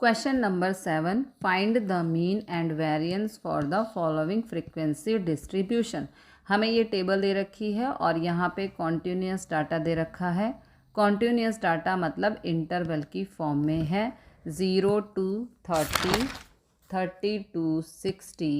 Question number 7, find the mean and variance for the following frequency distribution. हमें ये table दे रखी है और यहाँ पे कॉन्टिन्यूस डाटा दे रखा है। कॉन्टिन्यूस डाटा मतलब इंटरवल की फॉर्म में है। 0 to 30, 30 to 60,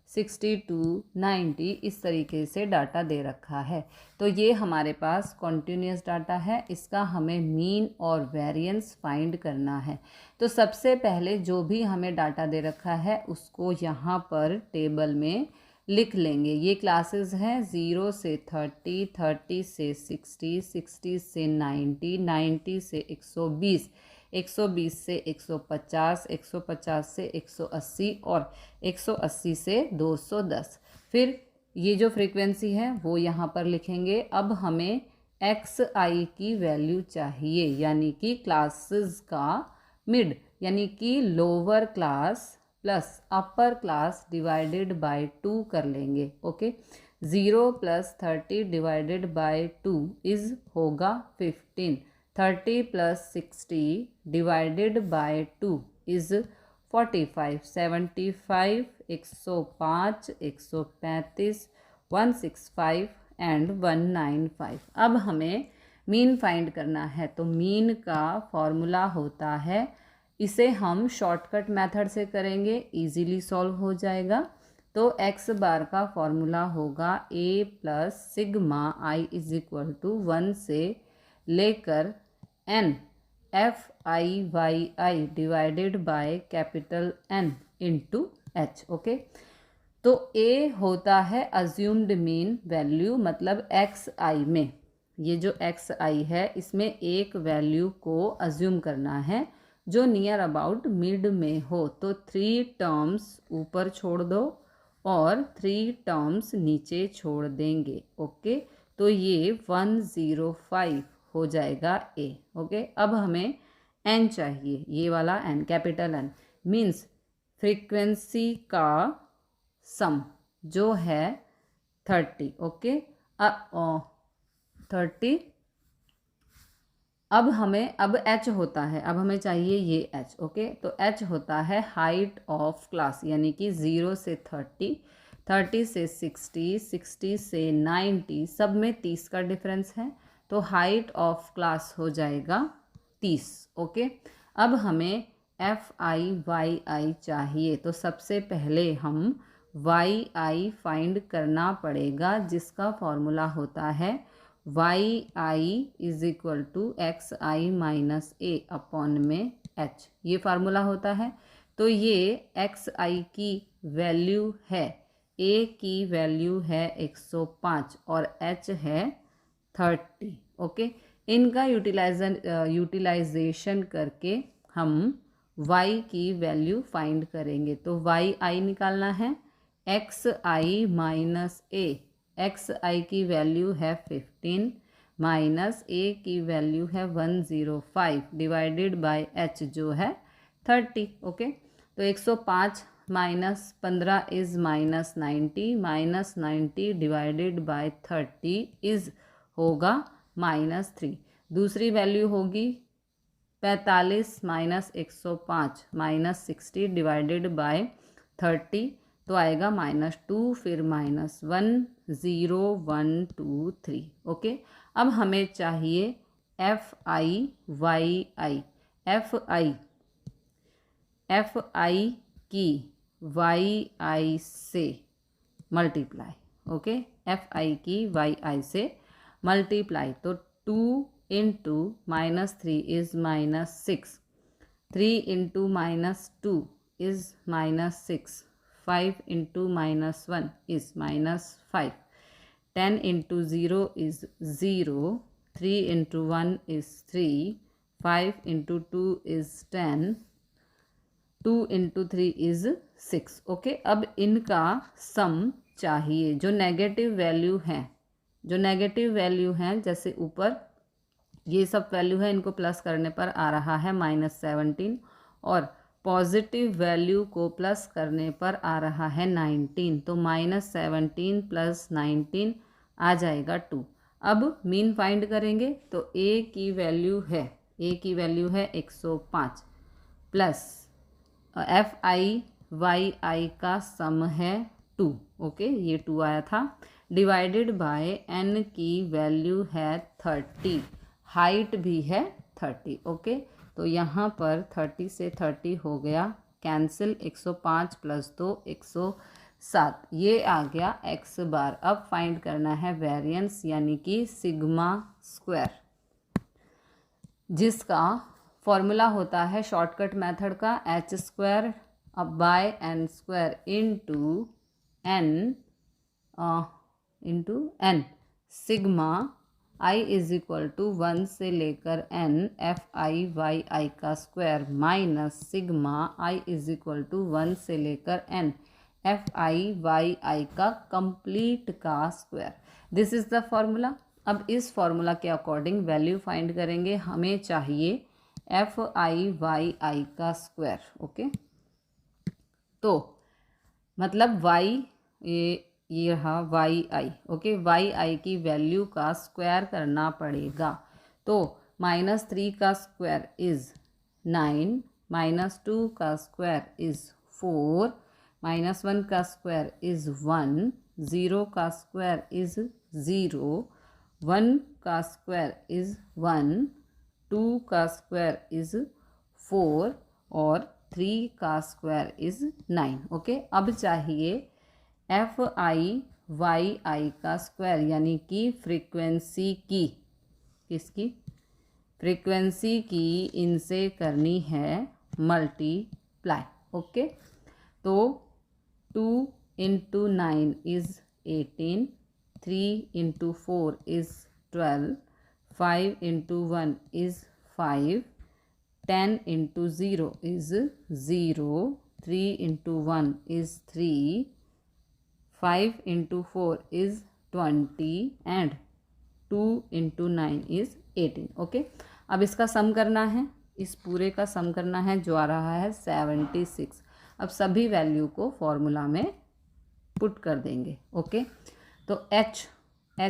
60 to 90, इस तरीके से डाटा दे रखा है। तो ये हमारे पास कॉन्टिन्यूस डाटा है, इसका हमें मीन और वेरिएंस फाइंड करना है। तो सबसे पहले जो भी हमें डाटा दे रखा है उसको यहाँ पर टेबल में लिख लेंगे। ये क्लासेस हैं 0 से 30, 30 से 60, 60 से 90, 90 से 120, 120 से 150, 150 से 180 और 180 से 210। फिर ये जो फ्रीक्वेंसी है वो यहाँ पर लिखेंगे। अब हमें XI की वैल्यू चाहिए, यानी कि क्लासेस का मिड, यानी कि lower class plus upper class divided by 2 कर लेंगे। ओके, 0 + 30 डिवाइडेड बाय 2 इज होगा 15, 30 + 60 डिवाइडेड बाय 2 इज 45, 75, 105, 135, 165 एंड 195। अब हमें मीन फाइंड करना है। तो मीन का फॉर्मूला होता है, इसे हम शॉर्टकट मेथड से करेंगे, इजीली सॉल्व हो जाएगा। तो x बार का फॉर्मूला होगा a + सिग्मा i = 1 से लेकर n FI/YI divided by capital N into h। Okay, तो a होता है अज्यूम्ड मीन वैल्यू, मतलब XI में ये जो XI है इसमें एक वैल्यू को अज्यूम करना है जो नियर अबाउट मिड में हो। तो 3 टर्म्स ऊपर छोड़ दो और 3 टर्म्स नीचे छोड़ देंगे। ओके, तो ये 105 हो जाएगा A। ओके, अब हमें N चाहिए, ये वाला N, capital N means frequency का सम जो है 30। ओके, 30। अब H होता है, अब हमें चाहिए ये H। ओके, तो H होता है हाइट ऑफ क्लास, यानी कि 0 से 30, 30 से 60, 60 से 90, सब में 30 का डिफरेंस है। तो हाइट ऑफ क्लास हो जाएगा 30। ओके, अब हमें FI/YI चाहिए। तो सबसे पहले हम YI फाइंड करना पड़ेगा, जिसका फॉर्मूला होता है YI = XI - A अपॉन में H, ये फार्मूला होता है। तो ये XI की वैल्यू है, A की वैल्यू है 105 और H है 30। ओके, इनका यूटिलाइजेशन करके हम Y की वैल्यू फाइंड करेंगे। तो YI निकालना है, XI - A, XI की वैल्यू है 15 माइनस A की वैल्यू है 105 डिवाइडेड बाय H जो है 30। ओके, तो 105 - 15 इज -90, -90 डिवाइडेड बाय 30 इज होगा -3। दूसरी वैल्यू होगी 45 - 105 -60 डिवाइडेड बाय 30, तो आएगा -2, फिर -1, 0, 1, 2, 3। ओके, अब हमें चाहिए FI/YI। FI की YI से मल्टीप्लाई। ओके, FI की YI से मल्टीप्लाई। तो 2 × -3 is -6, 3 × -2 is -6, 5 × -1 is -5, 10 × 0 is 0, 3 × 1 is 3, 5 × 2 is 10, 2 × 3 is 6। Okay, अब इनका सम चाहिए। जो नेगेटिव वैल्यू हैं जैसे ऊपर ये सब वैल्यू है, इनको प्लस करने पर आ रहा है -17 और पॉजिटिव वैल्यू को प्लस करने पर आ रहा है 19। तो -17 + 19 आ जाएगा 2। अब मीन फाइंड करेंगे। तो A की वैल्यू है 105 प्लस एफ आई वाई आई का सम है 2, ओके, ये 2 आया था, डिवाइडेड बाय एन की वैल्यू है 30, हाइट भी है 30, ओके। तो यहाँ पर 30 से 30 हो गया कैंसिल, 105 + 2 107, ये आ गया x बार। अब फाइंड करना है वेरिएंस यानी कि सिग्मा स्क्वायर, जिसका फॉर्मूला होता है शॉर्टकट मेथड का h² by n² into n sigma i = 1 से लेकर n FI/YI का स्क्वायर माइनस सिग्मा i = 1 से लेकर n FI/YI का कंप्लीट का square. This is the formula. अब इस फॉर्मूला के अकॉर्डिंग वैल्यू फाइंड करेंगे। हमें चाहिए FI/YI का स्क्वायर, ओके। तो मतलब ये रहा YI, ओके। YI की वैल्यू का स्क्वायर करना पड़ेगा। तो -3 का स्क्वायर इज़ 9, -2 का स्क्वायर इज़ 4, -1 का स्क्वायर इज़ 1, 0 का स्क्वायर इज़ 0, 1 का स्क्वायर इज़ 1, 2 का स्क्वायर इज़ 4 और 3 का स्क्वायर इज़ 9, ओके। अब चाहिए FI/YI का स्क्वायर यानी कि फ्रीक्वेंसी की, किसकी? फ्रीक्वेंसी की इनसे करनी है मल्टीप्लाई, ओके। तो 2 × 9 is 18, 3 × 4 is 12, 5 × 1 is 5, 10 × 0 is 0, 3 × 1 is 3, 5 × 4 is 20 and 2 × 9 is 18, okay. अब इसका सम करना है, इस पूरे का सम करना है जो आ रहा है 76। अब सभी वैल्यू को फॉर्मूला में पुट कर देंगे, ओके। तो h है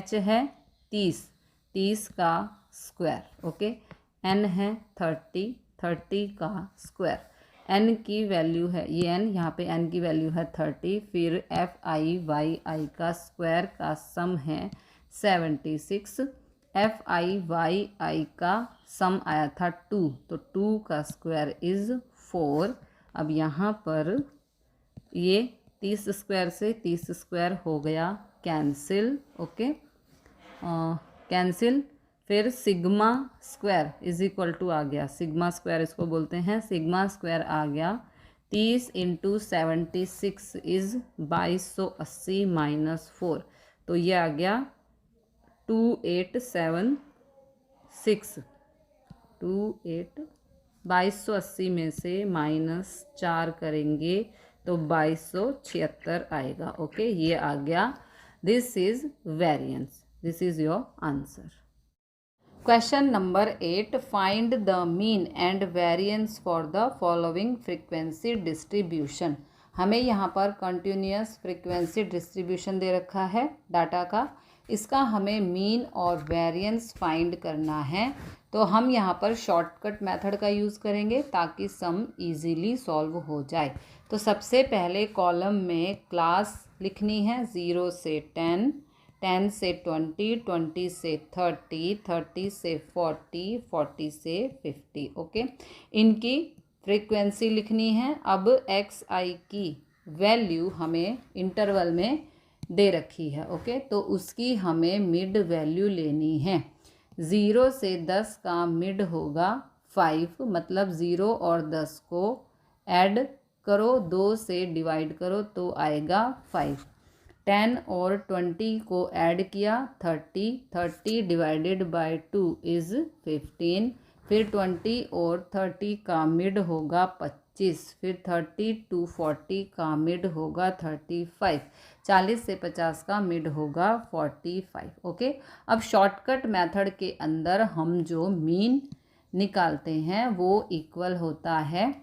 30 का स्क्वायर, ओके। n है 30 का स्क्वायर, n की वैल्यू है ये n, यहाँ पे n की वैल्यू है 30, फिर FI/YI का स्क्वायर का सम है 76, FI/YI का सम आया था 2, तो 2 का स्क्वायर इज़ 4। अब यहाँ पर ये 30 स्क्वायर से 30 स्क्वायर हो गया कैंसिल, ओके, कैंसिल। फिर सिग्मा स्क्वायर = आ गया, सिग्मा स्क्वायर इसको बोलते हैं, सिग्मा स्क्वायर आ गया 30 × 76 इज़ 2280 - 4, तो ये आ गया 2876, 2280 में से -4 करेंगे तो 2276 आएगा, ओके। ये आ गया, this is variance, this is your answer. Question number 8, find the mean and variance for the following frequency distribution. हमें यहाँ पर कंटिन्यूस फ्रीक्वेंसी डिस्ट्रीब्यूशन दे रखा है डाटा का, इसका हमें मीन और वेरिएंस फाइंड करना है। तो हम यहाँ पर शॉर्टकट मेथड का यूज़ करेंगे ताकि सम इजीली सॉल्व हो जाए। तो सबसे पहले कॉलम में क्लास लिखनी है 0 से 10, 10 से 20, 20 से 30, 30 से 40, 40 से 50, ओके। इनकी फ्रीक्वेंसी लिखनी है। अब XI की वैल्यू हमें इंटरवल में दे रखी है, ओके, तो उसकी हमें मिड वैल्यू लेनी है। 0 से 10 का मिड होगा 5, मतलब 0 और 10 को ऐड करो, 2 से डिवाइड करो तो आएगा 5। 10 और 20 को ऐड किया 30, 30 डिवाइडेड बाय 2 इज़ 15, फिर 20 और 30 का मिड होगा 25, फिर 30 to 40 का मिड होगा 35, 40 से 50 का मिड होगा 45, ओके। अब शॉर्टकट मेथड के अंदर हम जो मीन निकालते हैं वो इक्वल होता है,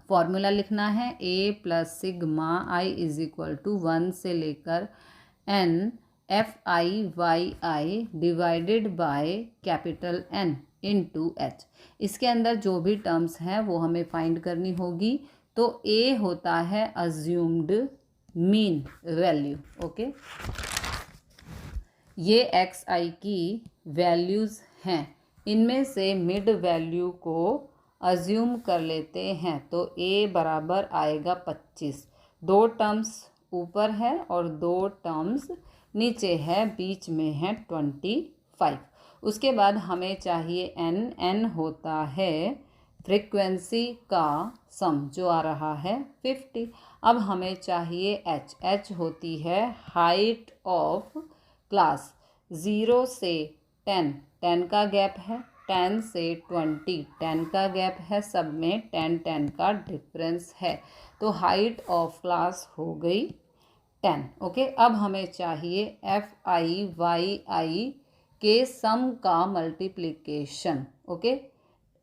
फॉर्मूला लिखना है a + सिग्मा i = 1 से लेकर n FI/YI divided by capital N × H। इसके अंदर जो भी टर्म्स हैं वो हमें फाइंड करनी होगी। तो ए होता है अज्यूम्ड मीन वैल्यू। ओके, ये एक्स आई की वैल्यूज़ हैं, इनमें से मिड वैल्यू को अज्यूम कर लेते हैं। तो ए बराबर आएगा 25। 2 टर्म्स ऊपर है और 2 टर्म्स नीचे है, बीच में है 25। उसके बाद हमें चाहिए एन। एन होता है फ्रीक्वेंसी का सम जो आ रहा है 50। अब हमें चाहिए एच। एच होती है हाइट ऑफ क्लास। 0 से 10, 10 का गैप है, 10 से 20, 10 का गैप है, सब में 10 10 का डिफरेंस है। तो हाइट ऑफ क्लास हो गई 10। ओके, अब हमें चाहिए एफ आई वाई आई के सम का multiplication. Okay,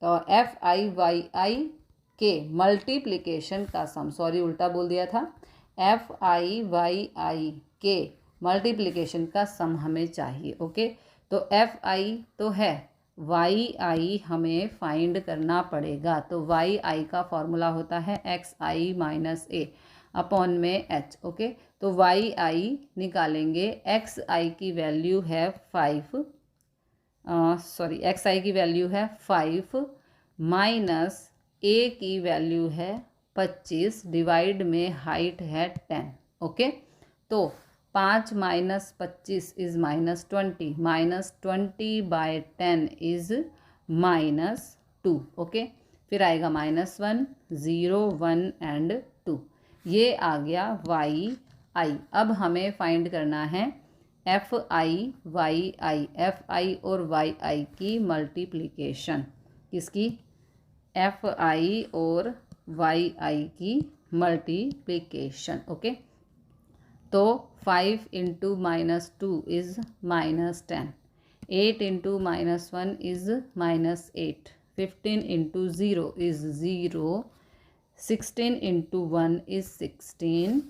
F I Y I के मल्टीप्लिकेशन का सम, सॉरी उल्टा बोल दिया था, एफ आई वाई आई के मल्टीप्लिकेशन का सम हमें चाहिए। ओके, तो एफ आई तो है, वाई आई हमें फाइंड करना पड़ेगा। तो वाई आई का फॉर्मूला होता है x i minus a upon में एच। ओके, तो वाई आई निकालेंगे, एक्स आई की वैल्यू है 5, सॉरी एक्स आई की वैल्यू है 5 माइनस ए की वैल्यू है 25, डिवाइड में हाइट है 10। ओके, तो 5 माइनस 25 इज़ -20, -20/10 इज़ -2। ओके, फिर आएगा -1, 0, 1 एंड 2। ये आ गया वाई आई। अब हमें फाइंड करना है F I Y I. F I और वाई आई की मल्टीप्लिकेशन, किसकी? एफ आई और वाई आई की मल्टीप्लिकेशन। ओके, तो 5 into -2 is -10, 8 into -1 is -8, 15 into 0 is 0, 16 into 1 is 16,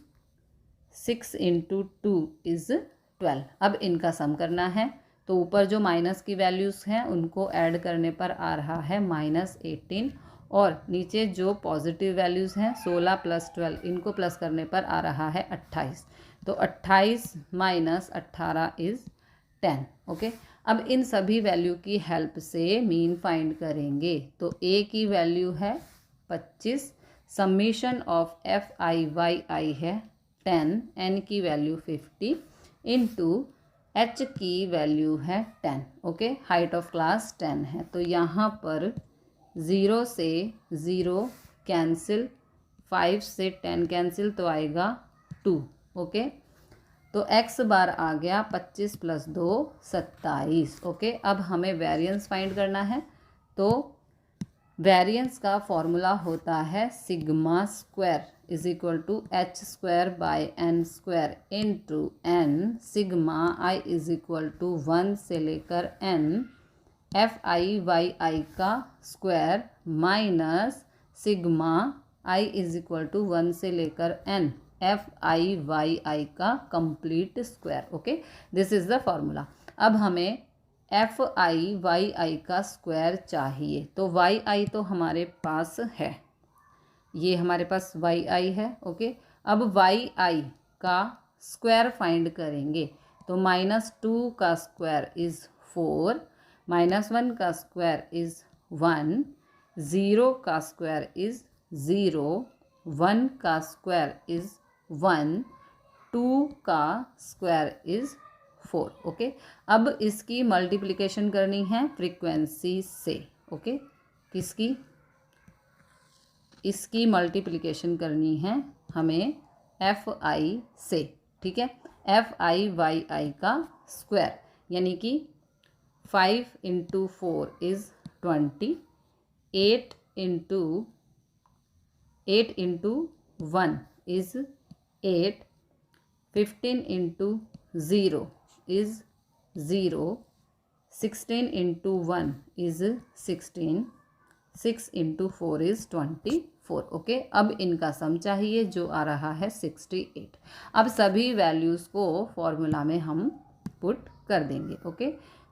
6 into 2 is 12। अब इनका सम करना है, तो ऊपर जो माइनस की वैल्यूज़ हैं उनको ऐड करने पर आ रहा है -18, और नीचे जो पॉजिटिव वैल्यूज़ हैं 16 + 12, इनको प्लस करने पर आ रहा है 28। तो 28 माइनस 18 इज़ 10। ओके, अब इन सभी वैल्यू की हेल्प से मीन फाइंड करेंगे। तो ए की वैल्यू है 25, summation of F I Y I है 10, एन की वैल्यू 50 इंटू एच की वैल्यू है 10। ओके, हाइट ऑफ क्लास 10 है। तो यहाँ पर 0 से 0 कैंसिल, 5 से 10 कैंसिल, तो आएगा 2। ओके, तो x बार आ गया 25 + 2 27। ओके, अब हमें वेरिएंस फाइंड करना है। तो वेरिएंस का फॉर्मूला होता है sigma square is equal to h²/n² into n। Sigma i is equal to 1 से लेकर n एफ आई वाई आई का square minus sigma i is equal to 1 से लेकर n एफ आई वाई आई का complete square. Okay, this is the formula. अब हमें F I Y आई का square चाहिए। तो वाई आई तो हमारे पास है, ये हमारे पास वाई आई है। ओके, अब वाई आई का स्क्वायर फाइंड करेंगे। तो -2 का स्क्वायर इज़ 4, -1 का स्क्वायर इज़ 1, 0 का स्क्वायर इज़ 0, 1 का स्क्वायर इज़ 1, 2 का स्क्वायर इज़ 4। ओके, अब इसकी मल्टीप्लिकेशन करनी है फ्रीक्वेंसी से। ओके, किसकी? इसकी मल्टीप्लिकेशन करनी है हमें एफ आई से। ठीक है, एफ आई वाई आई का स्क्वायर, यानी कि 5 into 4 is 20, 8 into 1 is 8, 15 into 0 is 0, 16 into 1 is 16, 6 into 4 is 24। Okay, अब इनका सम चाहिए जो आ रहा है 68। अब सभी वैल्यूज़ को फॉर्मूला में हम पुट कर देंगे। ओके,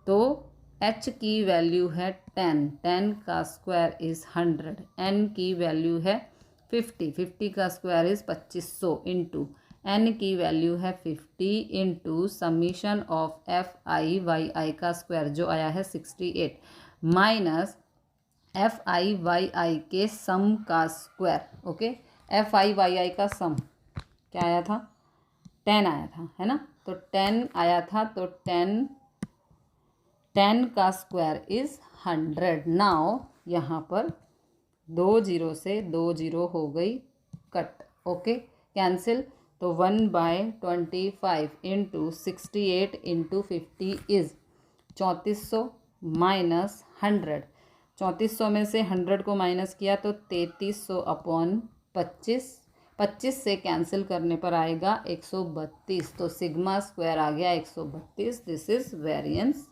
तो h की वैल्यू है 10, 10 का स्क्वायर इज़ 100, n की वैल्यू है 50 का स्क्वायर इज़ 2500 इंटू n की वैल्यू है 50 इंटू समीशन ऑफ FI/YI का स्क्वायर जो आया है 68 माइनस FI/YI के सम का स्क्वायर। ओके, FI/YI का सम क्या आया था, 10 आया था, है ना। तो 10 आया था, तो 10 का स्क्वायर इज़ 100। नाउ यहाँ पर 2 जीरो से 2 जीरो हो गई कट। Okay, cancel. तो 1/25 इंटू 68 इंटू 50 इज़ 3400 माइनस 100। 3400 में से 100 को माइनस किया तो 3300 अपॉन 25। 25 से कैंसिल करने पर आएगा 132। तो सिग्मा स्क्वायर आ गया 132। This is variance.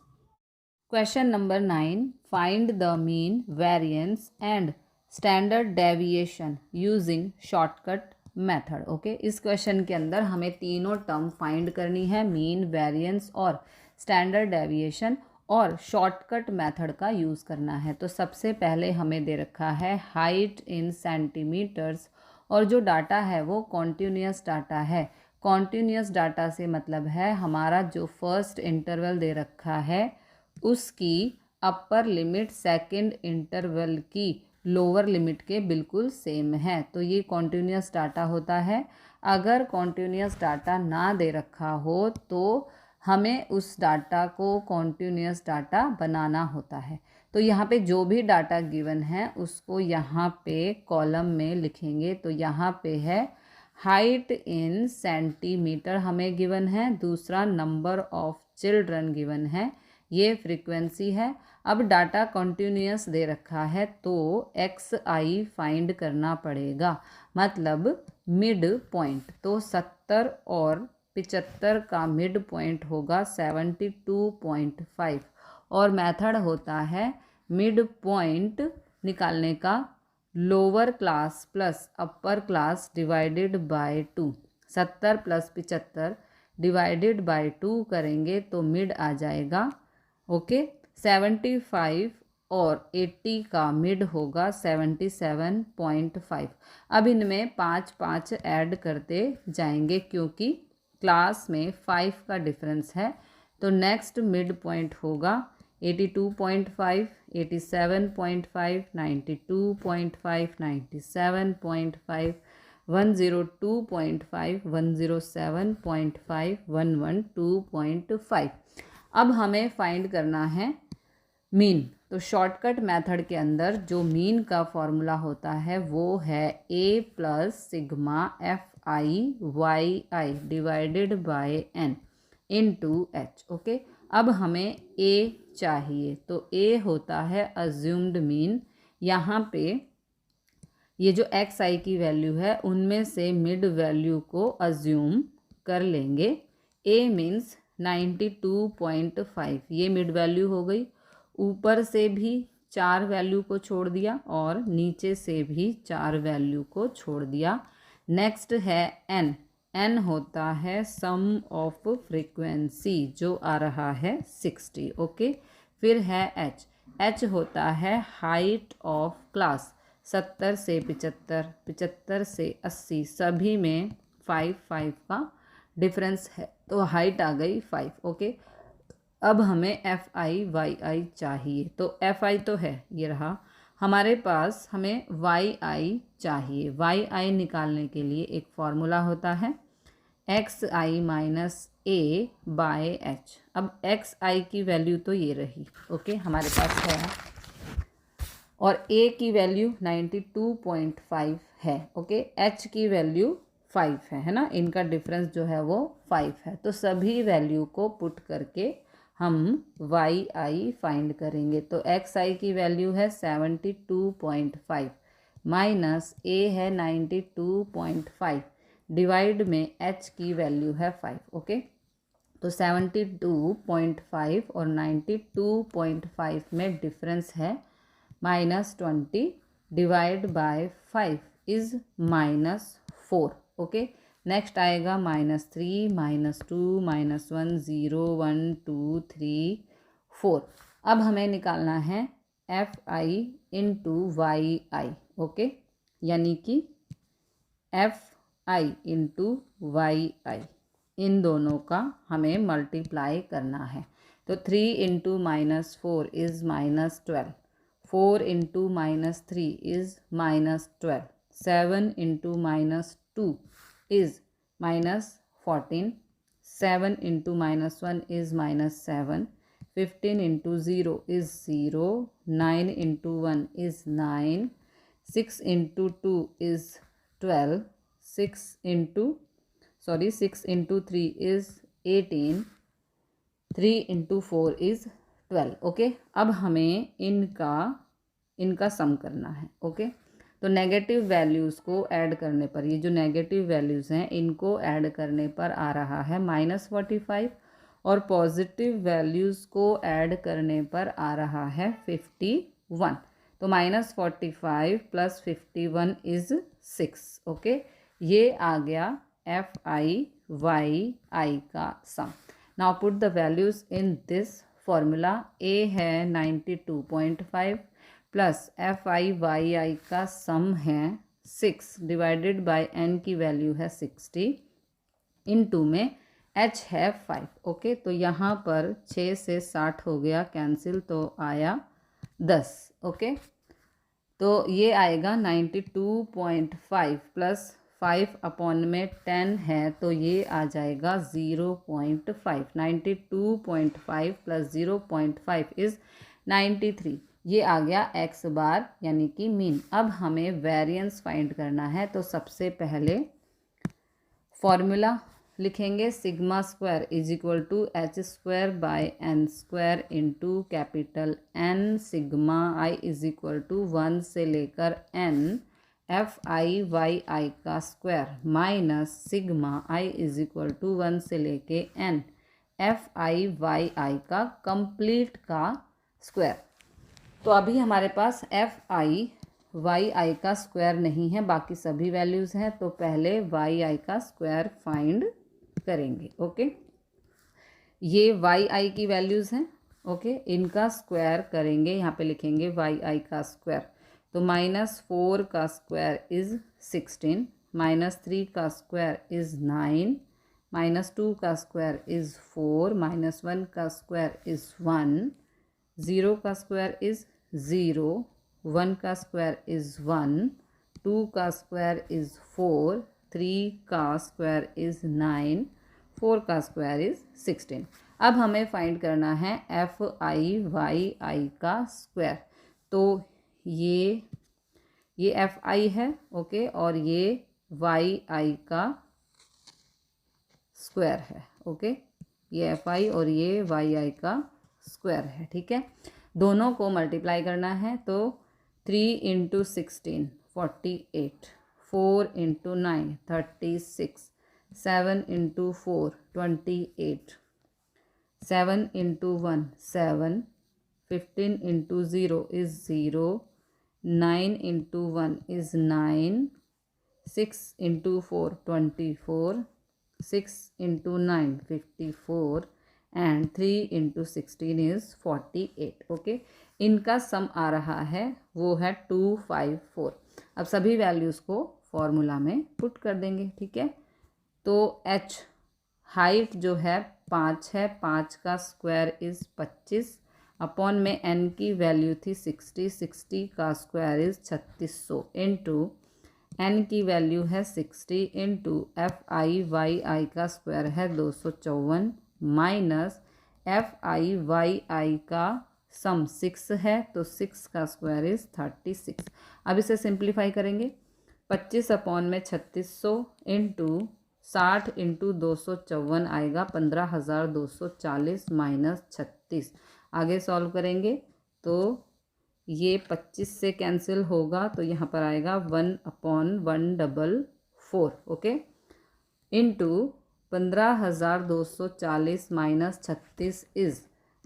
Question number 9, find the mean, variance and standard deviation using shortcut method. Okay, इस क्वेश्चन के अंदर हमें तीनों टर्म फाइंड करनी है, मीन, वेरिएंस और स्टैंडर्ड डेविएशन, और शॉर्टकट मेथड का यूज़ करना है। तो सबसे पहले हमें दे रखा है हाइट इन सेंटीमीटर्स, और जो डाटा है वो कॉन्टिन्यूस डाटा है। कॉन्टिन्यूस डाटा से मतलब है हमारा जो फर्स्ट इंटरवल दे रखा है उसकी अपर लिमिट सेकंड इंटरवल की लोअर लिमिट के बिल्कुल सेम है, तो ये कॉन्टिन्यूस डाटा होता है। अगर कॉन्टिन्यूस डाटा ना दे रखा हो तो हमें उस डाटा को कॉन्टिन्यूस डाटा बनाना होता है। तो यहाँ पे जो भी डाटा गिवन है उसको यहाँ पे कॉलम में लिखेंगे। तो यहाँ पे है हाइट इन सेंटीमीटर हमें गिवन है, दूसरा नंबर ऑफ चिल्ड्रन गिवन है, ये फ्रीक्वेंसी है। अब डाटा कॉन्टिन्यूस दे रखा है तो XI फाइंड करना पड़ेगा, मतलब मिड पॉइंट। तो 70 और 75 का मिड पॉइंट होगा 72.5, और मेथड होता है मिड पॉइंट निकालने का lower class plus upper class divided by 2। 70 plus 75 divided by 2 करेंगे तो मिड आ जाएगा। ओके, 75 और 80 का मिड होगा 77.5। अब इनमें 5 ऐड करते जाएंगे क्योंकि क्लास में 5 का डिफरेंस है। तो नेक्स्ट मिड पॉइंट होगा 82.5, 87.5, 92.5, 97.5, 102.5, 107.5, 112.5। अब हमें फाइंड करना है मीन। तो शॉर्टकट मेथड के अंदर जो मीन का फॉर्मूला होता है वो है A plus sigma FI/YI divided by N into H। Okay, अब हमें A चाहिए, तो A होता है अज्यूम्ड मीन। यहाँ पे ये जो XI की वैल्यू है उनमें से मिड वैल्यू को अज्यूम कर लेंगे। A मीन्स 92.5, ये मिड वैल्यू हो गई। ऊपर से भी 4 वैल्यू को छोड़ दिया और नीचे से भी 4 वैल्यू को छोड़ दिया। नेक्स्ट है N। N होता है सम ऑफ फ्रीक्वेंसी जो आ रहा है 60। ओके, फिर है H। H होता है हाइट ऑफ क्लास, 70 से 75, 75 से 80, सभी में 5 का डिफरेंस है, तो हाइट आ गई 5। ओके, अब हमें FI/YI चाहिए। तो FI तो है, ये रहा हमारे पास, हमें YI चाहिए। YI निकालने के लिए एक फॉर्मूला होता है XI minus A by H। अब XI की वैल्यू तो ये रही, ओके, हमारे पास है, और A की वैल्यू 92.5 है। ओके, H की वैल्यू 5 है ना, इनका डिफरेंस जो है वो 5 है। तो सभी वैल्यू को पुट करके हम YI फाइंड करेंगे। तो XI की वैल्यू है 72.5 माइनस A है 92.5 डिवाइड में H की वैल्यू है 5। ओके, तो 72.5 और 92.5 में डिफरेंस है -20 divide by 5 is -4। Okay, next आएगा -3, -2, -1, 0, 1, 2, 3, 4। अब हमें निकालना है FI इंटू YI। ओके, यानी कि FI इंटू YI, इन दोनों का हमें मल्टीप्लाई करना है। तो 3 into -4 is -12, 4 into -3 is -12, 7 into -2 is -14, 7 into -1 is -7, 15 into 0 is 0, 9 into 1 is 9, 6 into 2 is 12, 6 into 3 is 18, 3 into 4 is 12। Okay, अब हमें इनका सम करना है। ओके, तो नेगेटिव वैल्यूज़ को ऐड करने पर, ये जो नेगेटिव वैल्यूज़ हैं इनको ऐड करने पर आ रहा है -45, और पॉजिटिव वैल्यूज़ को ऐड करने पर आ रहा है 51। तो -45 + 51 इज़ 6। ओके, ये आ गया FI/YI का sum. Now put the values in this formula. A है 92.5 प्लस FI/YI का सम है 6 डिवाइडेड बाय N की वैल्यू है 60, इनटू में H है 5। ओके, तो यहाँ पर 6 से 60 हो गया कैंसिल, तो आया 10। ओके, तो ये आएगा 92.5 प्लस 5 अपॉन में 10 है, तो ये आ जाएगा 0.5। 92.5 प्लस 0.5 इज़ 93। ये आ गया x बार यानी कि मीन। अब हमें वेरिएंस फाइंड करना है, तो सबसे पहले फॉर्मूला लिखेंगे, sigma square is equal to h² / n² into N sigma i is equal to 1 से लेकर n FI/YI का square minus sigma i is equal to 1 से लेके n FI/YI का कंप्लीट का स्क्वायर। तो अभी हमारे पास FI/YI का स्क्वायर नहीं है, बाकी सभी वैल्यूज़ हैं, तो पहले YI का स्क्वायर फाइंड करेंगे। ओके, ये YI की वैल्यूज़ हैं। ओके, इनका स्क्वायर करेंगे, यहाँ पे लिखेंगे YI का स्क्वायर। तो -4 का स्क्वायर इज़ 16, -3 का स्क्वायर इज़ 9, -2 का स्क्वायर इज़ 4, -1 का स्क्वायर इज़ 1, 0 का स्क्वायर इज़ 0, 1 का स्क्वायर इज़ 1, 2 का स्क्वायर इज़ 4, 3 का स्क्वायर इज़ 9, 4 का स्क्वायर इज़ 16। अब हमें फाइंड करना है FI/YI का स्क्वायर। तो ये FI है। ओके, और ये YI का स्क्वायर है। ओके, ये FI और ये YI का स्क्वायर है। ठीक है, दोनों को मल्टीप्लाई करना है, तो 3 into 16 48, 4 into 9 36, 7 into 4 28, 7 into 1 7, 15 into 0 is 0, 9 into 1 is 9, 6 into 4 24, 6 into 9 54, and 3 into 16 is 48। Okay, इनका सम आ रहा है वो है 254। अब सभी वैल्यूज़ को फॉर्मूला में पुट कर देंगे। ठीक है, तो H हाइट जो है 5 है, 5 का स्क्वायर इज़ 25, अपॉन में N की वैल्यू थी 60, 60 का स्क्वायर इज़ 3600, इंटू N की वैल्यू है 60, इंटू FI/YI का स्क्वायर है 254, माइनस FI/YI का सम 6 है, तो 6 का स्क्वायर इज़ 36। अब इसे सिंप्लीफाई करेंगे, 25 अपॉन में 3600 इंटू 60 इंटू 254 आएगा 15,240 माइनस 36। आगे सॉल्व करेंगे तो ये 25 से कैंसिल होगा, तो यहाँ पर आएगा 1/144। Okay, into 15,240 minus 36 is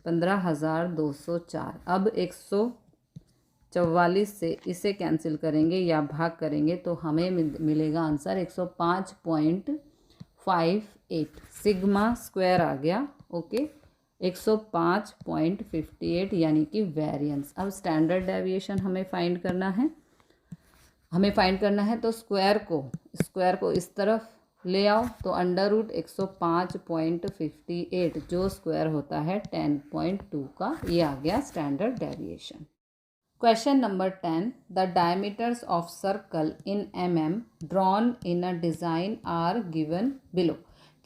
15,204। अब 144 से इसे कैंसिल करेंगे या भाग करेंगे तो हमें मिलेगा आंसर 105.58। सिग्मा स्क्वायर आ गया। ओके, 105.58 यानी कि वेरिएंस। अब स्टैंडर्ड डेविएशन हमें फाइंड करना है। हमें फाइंड करना है, तो स्क्वायर को इस तरफ ले आओ, तो अंडर रूट 105.58 जो स्क्वायर होता है 10.2 का, ये आ गया standard deviation. Question number 10, the diameters of circle in mm drawn in a design are given below.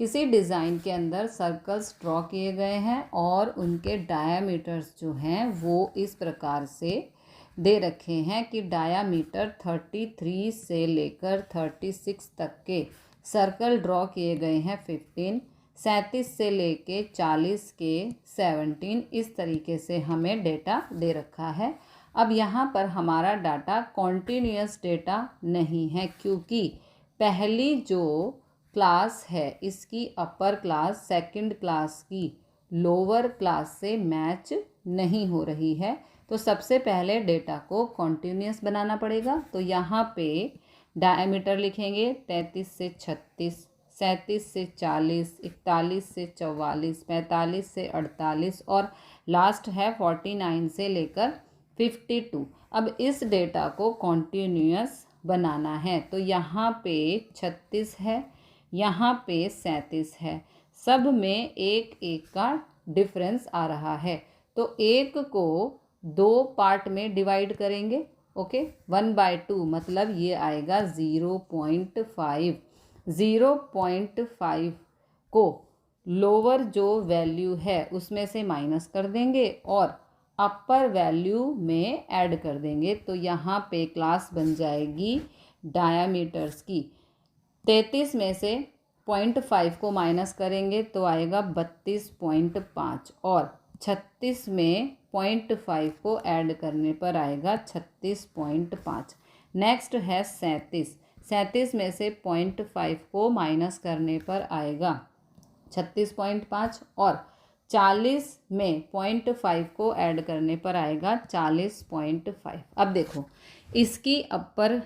किसी डिज़ाइन के अंदर सर्कल्स ड्रॉ किए गए हैं और उनके डायमीटर्स जो हैं वो इस प्रकार से दे रखे हैं कि डायामीटर 33 से लेकर 36 तक के सर्कल ड्रॉ किए गए हैं 15, 37 से लेके 40 के 17, इस तरीके से हमें डेटा दे रखा है। अब यहाँ पर हमारा डाटा कॉन्टीन्यूअस डेटा नहीं है, क्योंकि पहली जो क्लास है इसकी अपर क्लास सेकंड क्लास की लोअर क्लास से मैच नहीं हो रही है। तो सबसे पहले डेटा को कॉन्टीन्यूअस बनाना पड़ेगा। तो यहाँ पे डायमीटर लिखेंगे 33 से 36, 37 से 40, 41 से 44, 45 से 48 और लास्ट है 49 से लेकर 52। अब इस डेटा को कॉन्टीन्यूअस बनाना है, तो यहाँ पे 36 है, यहाँ पे 37 है, सब में एक एक का डिफरेंस आ रहा है। तो एक को 2 पार्ट में डिवाइड करेंगे, ओके, 1/2 मतलब ये आएगा 0.5। 0.5 को लोअर जो वैल्यू है उसमें से माइनस कर देंगे और अपर वैल्यू में ऐड कर देंगे। तो यहाँ पे क्लास बन जाएगी डायामीटर्स की। 33 में से 0.5 को माइनस करेंगे तो आएगा 32.5 और 36 में 0.5 को ऐड करने पर आएगा 36.5। नेक्स्ट है 37 में से 0.5 को माइनस करने पर आएगा 36.5 और 40 में 0.5 को ऐड करने पर आएगा 40.5। अब देखो, इसकी अपर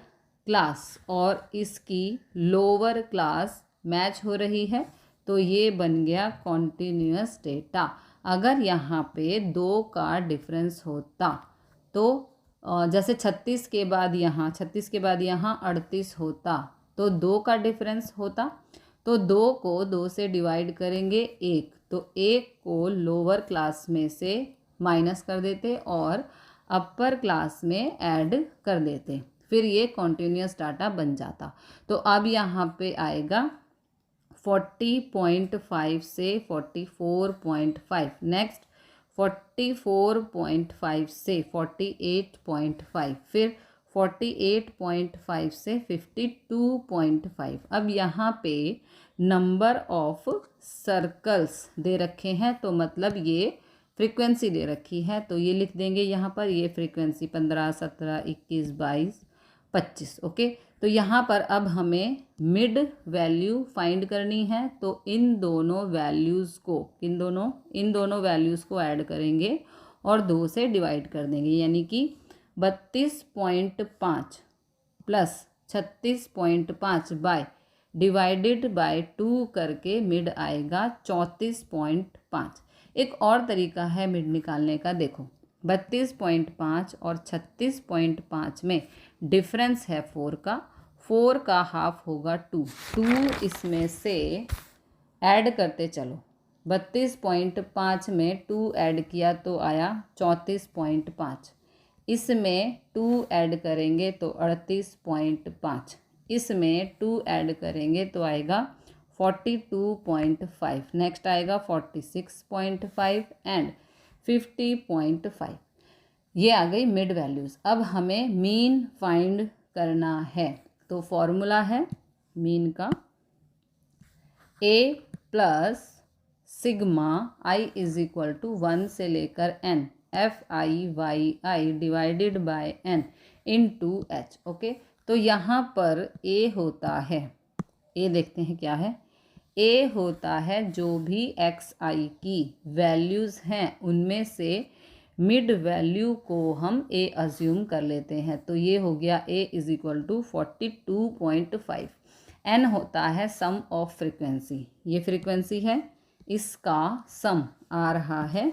क्लास और इसकी लोअर क्लास मैच हो रही है, तो ये बन गया कॉन्टीन्यूअस डेटा। अगर यहाँ पे 2 का डिफरेंस होता तो जैसे 36 के बाद यहाँ 38 होता, तो 2 का डिफरेंस होता, तो 2 को 2 से डिवाइड करेंगे 1, तो 1 को लोअर क्लास में से माइनस कर देते और अपर क्लास में ऐड कर देते, फिर ये कॉन्टीन्यूअस डाटा बन जाता। तो अब यहाँ पे आएगा 40.5 से 44.5, नेक्स्ट 44.5 से 48.5, फिर 48.5 से 52.5। अब यहाँ पे नंबर ऑफ सर्कल्स दे रखे हैं, तो मतलब ये फ्रीक्वेंसी दे रखी है, तो ये लिख देंगे यहाँ पर, ये फ्रीक्वेंसी 15, 17, 21, 22, 25। ओके, तो यहाँ पर अब हमें मिड वैल्यू फाइंड करनी है, तो इन दोनों वैल्यूज़ को ऐड करेंगे और 2 से डिवाइड कर देंगे, यानी कि 32.5 प्लस 36.5 बाय डिवाइडेड बाय 2 करके मिड आएगा 34.5। एक और तरीका है मिड निकालने का, देखो 32.5 और 36.5 में डिफरेंस है 4 का हाफ होगा 2 इसमें से ऐड करते चलो। 32.5 में 2 ऐड किया तो आया 34.5, इसमें 2 ऐड करेंगे तो 38.5, इसमें 2 ऐड करेंगे तो आएगा 42.5, नेक्स्ट आएगा 46.5 एंड 50.5। ये आ गई मिड वैल्यूज़। अब हमें मीन फाइंड करना है, तो फॉर्मूला है मीन का a plus sigma i is equal to 1 से लेकर n FI/YI divided by n into h। Okay, तो यहाँ पर a होता है, a देखते हैं क्या है, a होता है जो भी xi की वैल्यूज़ हैं उनमें से मिड वैल्यू को हम a अज्यूम कर लेते हैं, तो ये हो गया a is equal to 42.5। n होता है सम ऑफ फ्रीक्वेंसी, ये फ्रीक्वेंसी है, इसका सम आ रहा है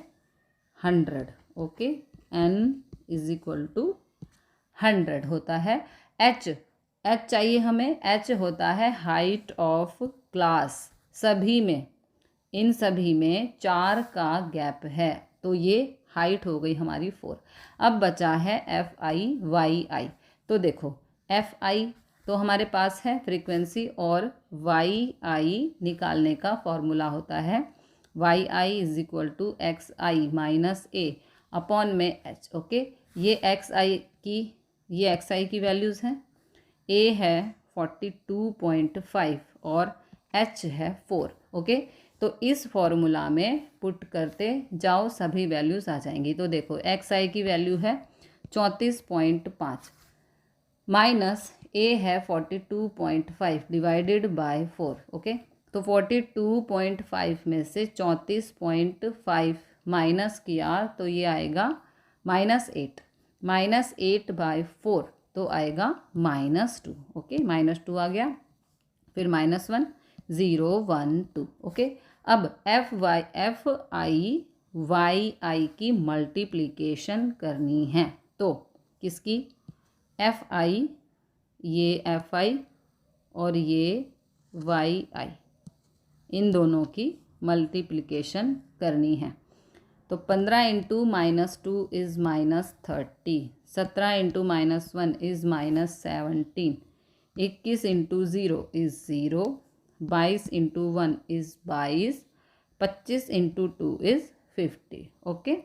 100। Okay, n is equal to 100 होता है एच चाहिए हमें। एच होता है हाइट ऑफ क्लास, सभी में, इन सभी में 4 का गैप है, तो ये हाइट हो गई हमारी 4। अब बचा है एफ आई वाई आई। तो देखो एफ आई तो हमारे पास है फ्रीक्वेंसी, और वाई आई निकालने का फॉर्मूला होता है y i is equal to x i minus a upon में एच। ओके, ये एक्स आई की वैल्यूज़ हैं। ए है 42.5 और एच है 4। ओके, तो इस फॉर्मूला में पुट करते जाओ, सभी वैल्यूज़ आ जाएंगी। तो देखो एक्स आई की वैल्यू है 34.5 माइनस ए है 42.5 डिवाइडेड बाय 4। ओके, तो 42.5 में से 34.5 माइनस किया तो ये आएगा -8, -8/4 तो आएगा -2। ओके, -2 आ गया, फिर -1, 0, 1, 2। ओके, अब एफ आई वाई आई की मल्टीप्लिकेशन करनी है। तो किसकी? एफ आई, ये एफ आई और ये वाई आई, इन दोनों की मल्टीप्लिकेशन करनी है। तो 15 into -2 is -30, 17 into -1 is -17, 21 into 0 is 0, 22 into 1 is 22, 25 into 2 is 50। Okay,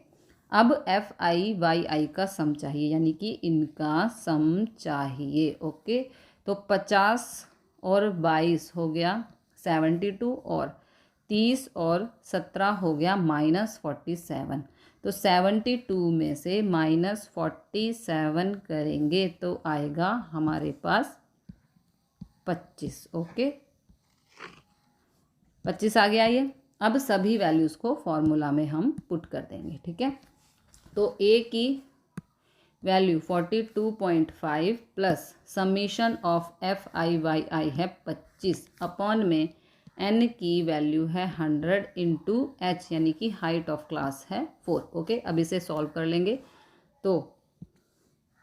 अब एफ आई वाई आई का सम चाहिए, यानी कि इनका सम चाहिए। ओके, तो 50 और 22 हो गया 72, और 30 और 17 हो गया -47। तो 72 में से -47 करेंगे तो आएगा हमारे पास 25। ओके, 25 आ गया ये। अब सभी वैल्यूज़ को फॉर्मूला में हम पुट कर देंगे। ठीक है, तो ए की value 42.5 plus summation of F I Y I है 25 अपॉन में एन की वैल्यू है 100 इंटू एच, यानी कि हाइट ऑफ क्लास है 4। ओके, अब इसे सॉल्व कर लेंगे। तो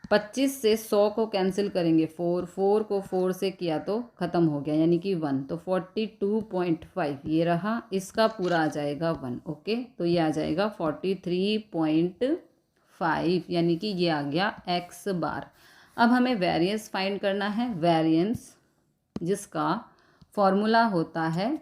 25 से 100 को कैंसिल करेंगे, 4 को 4 से किया तो ख़त्म हो गया, यानी कि 1। तो 42.5 ये रहा, इसका पूरा आ जाएगा 1। ओके, तो ये आ जाएगा 43.5, यानी कि ये आ गया x बार। अब हमें वेरिएंस फाइंड करना है। वेरिएंस जिसका फॉर्मूला होता है,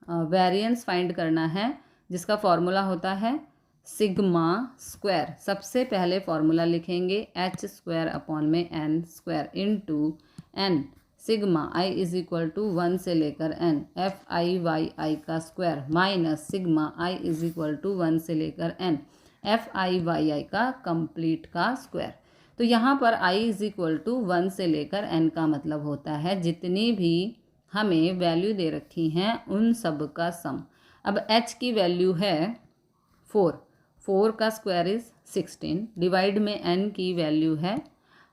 वेरिएंस फाइंड करना है जिसका फॉर्मूला होता है सिग्मा स्क्वायर। सबसे पहले फॉर्मूला लिखेंगे एच स्क्वायर अपॉन में N square into N sigma I is equal to 1 से लेकर एन एफ आई वाई आई का square minus sigma I is equal to 1 से लेकर एन एफ आई वाई आई का कंप्लीट का स्क्वायर। तो यहाँ पर आई इज इक्वल टू 1 से लेकर एन का मतलब होता है जितनी भी हमें वैल्यू दे रखी हैं उन सब का सम। अब h की वैल्यू है 4 का स्क्वायर इज़ 16, डिवाइड में n की वैल्यू है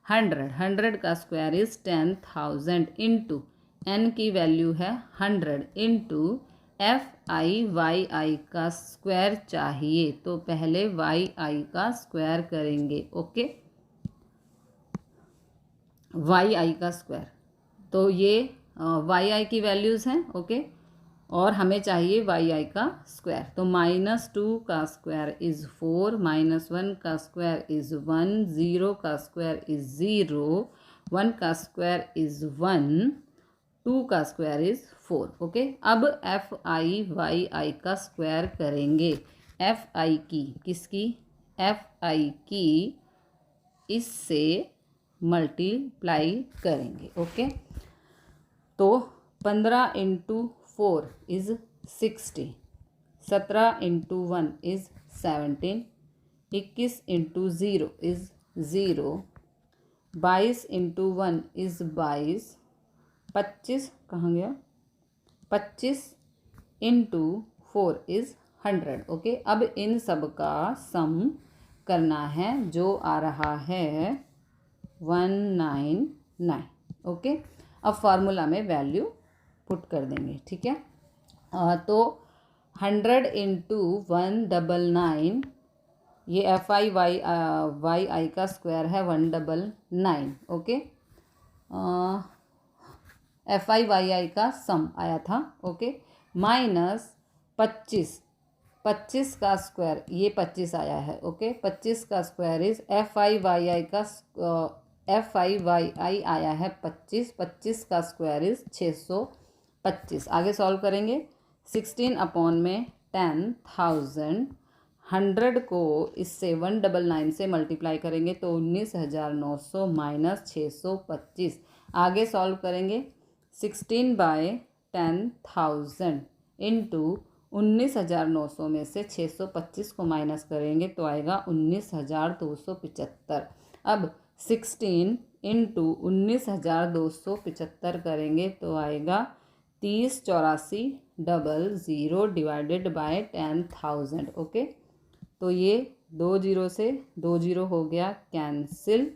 100 का स्क्वायर इज़ 10,000 इंटू n की वैल्यू है 100 इंटू एफ आई वाई आई का स्क्वायर चाहिए, तो पहले वाई आई का स्क्वायर करेंगे। ओके, वाई आई का स्क्वायर, तो ये वाई आई की वैल्यूज़ हैं। ओके, और हमें चाहिए वाई आई का स्क्वायर। तो -2 का स्क्वायर इज़ 4, -1 का स्क्वायर इज़ 1, 0 का स्क्वायर इज़ 0, 1 का स्क्वायर इज़ 1, 2 का स्क्वायर इज़ 4। ओके, अब एफ आई वाई आई का स्क्वायर करेंगे। एफ आई की, किसकी? एफ आई की इससे मल्टीप्लाई करेंगे। ओके, तो 15 into 4 is 60, 17 into 1 is 17, 21 into 0 is 0, 22 into 1 is 22, 25 कहाँ गया? 25 इंटू 4 इज़ 100। ओके, अब इन सब का सम करना है जो आ रहा है 199। ओके, अब फार्मूला में वैल्यू पुट कर देंगे। ठीक है, तो 100 इंटू 199, ये एफ आई वाई आई का स्क्वायर है 199। ओके, FI/YI का सम आया था, ओके, माइनस 25, 25 का स्क्वायर, ये 25 आया है, ओके, 25 का स्क्वायर इज FI/YI का FI/YI आया है 25, 25 का स्क्वायर इज 625। आगे सॉल्व करेंगे। 16 अपॉन में 10,000, 100 को इससे 199 से मल्टीप्लाई करेंगे तो 19,900 माइनस 625। आगे सॉल्व करेंगे। 16/10,000 इंटू 19,900 में से 625 को माइनस करेंगे तो आएगा 19,275। अब 16 इंटू 19,275 करेंगे तो आएगा 30,84,00 डिवाइडेड बाय 10,000, ओके। तो ये 2 जीरो से 2 जीरो हो गया कैंसिल,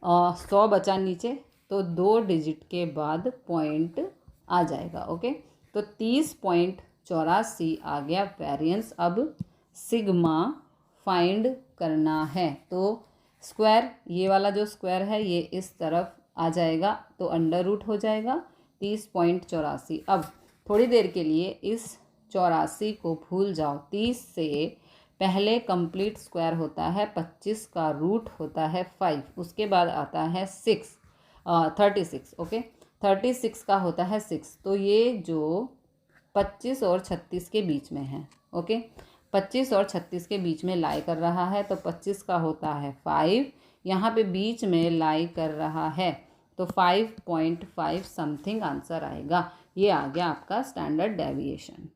100 बचा नीचे, तो 2 डिजिट के बाद पॉइंट आ जाएगा, ओके। तो 30.84 आ गया वेरिएंस। अब सिग्मा फाइंड करना है, तो स्क्वायर, ये वाला जो स्क्वायर है ये इस तरफ आ जाएगा तो अंडर रूट हो जाएगा 30.84। अब थोड़ी देर के लिए इस 84 को भूल जाओ। 30 से पहले कंप्लीट स्क्वायर होता है 25 का रूट होता है 5, उसके बाद आता है 36, ओके, 36 का होता है 6। तो ये जो 25 और 36 के बीच में है, ओके, 25 और 36 के बीच में लाई कर रहा है, तो 25 का होता है 5, यहाँ पे बीच में लाई कर रहा है तो 5.5 समथिंग आंसर आएगा। ये आ गया आपका स्टैंडर्ड डेविएशन।